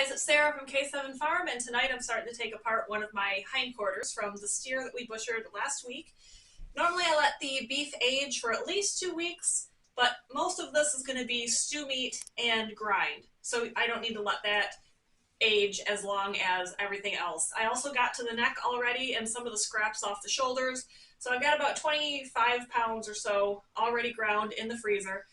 guys, it's Sarah from K7 Farm, and tonight I'm starting to take apart one of my hindquarters from the steer that we butchered last week. Normally I let the beef age for at least 2 weeks, but most of this is going to be stew meat and grind, so I don't need to let that age as long as everything else. I also got to the neck already and some of the scraps off the shoulders, so I've got about 25 pounds or so already ground in the freezer.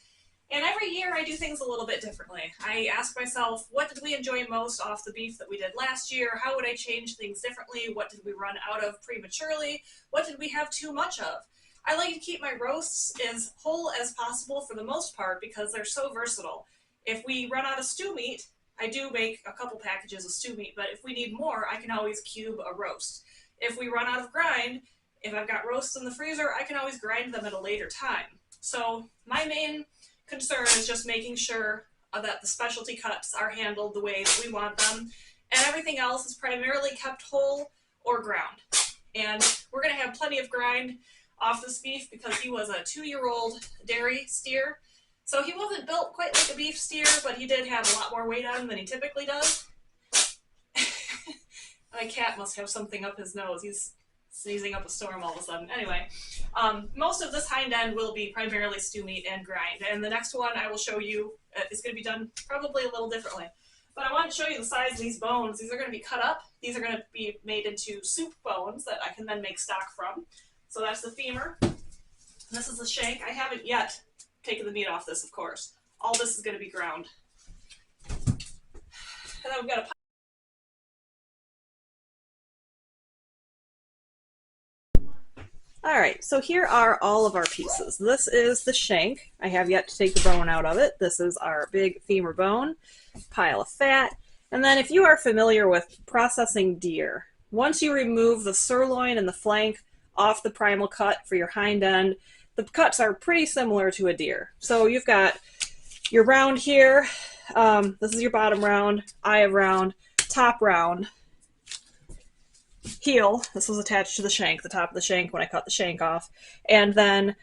And every year I do things a little bit differently. I ask myself, what did we enjoy most off the beef that we did last year? How would I change things differently? What did we run out of prematurely? What did we have too much of? I like to keep my roasts as whole as possible for the most part because they're so versatile. If we run out of stew meat, I do make a couple packages of stew meat, but if we need more, I can always cube a roast. If we run out of grind, if I've got roasts in the freezer, I can always grind them at a later time. So my main concern is just making sure that the specialty cuts are handled the way that we want them, and everything else is primarily kept whole or ground. And we're going to have plenty of grind off this beef because he was a 2-year-old dairy steer. So he wasn't built quite like a beef steer, but he did have a lot more weight on him than he typically does. My cat must have something up his nose. He's sneezing up a storm all of a sudden. Anyway, most of this hind end will be primarily stew meat and grind, and the next one I will show you is going to be done probably a little differently. But I want to show you the size of these bones. These are going to be cut up. These are going to be made into soup bones that I can then make stock from. So that's the femur. This is the shank. I haven't yet taken the meat off this, of course. All this is going to be ground. And then we've got a Alright, so here are all of our pieces. This is the shank. I have yet to take the bone out of it. This is our big femur bone, pile of fat. And then if you are familiar with processing deer, once you remove the sirloin and the flank off the primal cut for your hind end, the cuts are pretty similar to a deer. So you've got your round here, this is your bottom round, eye of round, top round, heel. This was attached to the shank, the top of the shank when I cut the shank off. And then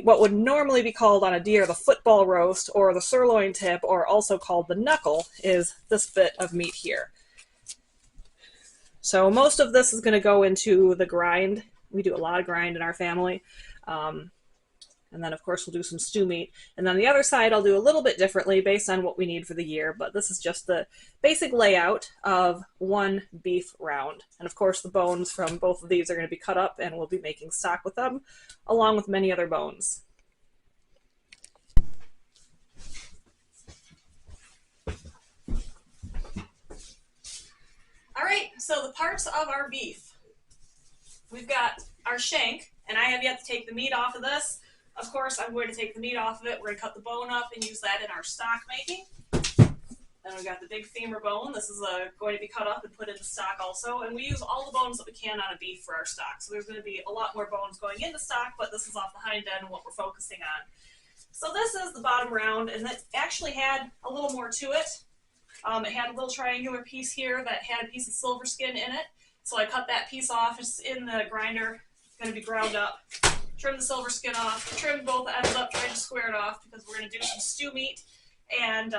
what would normally be called on a deer the football roast or the sirloin tip, or also called the knuckle, is this bit of meat here. So most of this is going to go into the grind. We do a lot of grind in our family. And then, of course, we'll do some stew meat. And then the other side I'll do a little bit differently based on what we need for the year. But this is just the basic layout of one beef round. And, of course, the bones from both of these are going to be cut up, and we'll be making stock with them, along with many other bones. All right, so the parts of our beef. We've got our shank, and I have yet to take the meat off of this. Of course, I'm going to take the meat off of it. We're going to cut the bone up and use that in our stock making. Then we've got the big femur bone. This is going to be cut up and put into stock also. And we use all the bones that we can on a beef for our stock. So there's going to be a lot more bones going into stock, but this is off the hind end and what we're focusing on. So this is the bottom round, and it actually had a little more to it. It had a little triangular piece here that had a piece of silver skin in it. So I cut that piece off. It's in the grinder. It's going to be ground up. Trim the silver skin off, trim both ends up, trying to square it off because we're going to do some stew meat and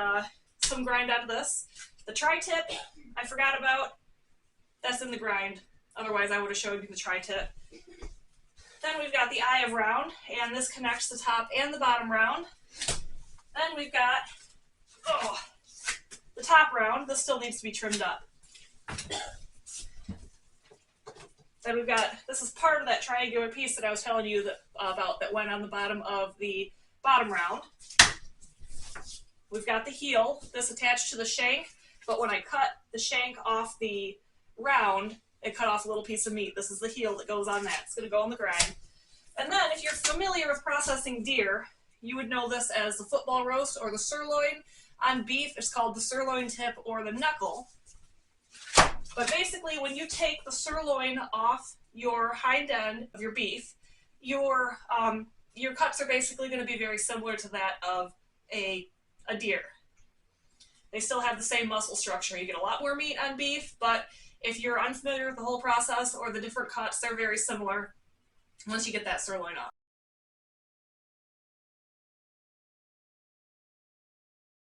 some grind out of this. The tri-tip I forgot about, that's in the grind, otherwise I would have showed you the tri-tip. Then we've got the eye of round, and this connects the top and the bottom round. Then we've got the top round. This still needs to be trimmed up. Then we've got, this is part of that triangular piece that I was telling you about that went on the bottom of the bottom round. We've got the heel, this attached to the shank, but when I cut the shank off the round, it cut off a little piece of meat. This is the heel that goes on that. It's going to go on the grind. And then if you're familiar with processing deer, you would know this as the football roast or the sirloin. On beef, it's called the sirloin tip or the knuckle. But basically, when you take the sirloin off your hind end of your beef, your cuts are basically going to be very similar to that of a deer. They still have the same muscle structure. You get a lot more meat on beef, but if you're unfamiliar with the whole process or the different cuts, they're very similar once you get that sirloin off.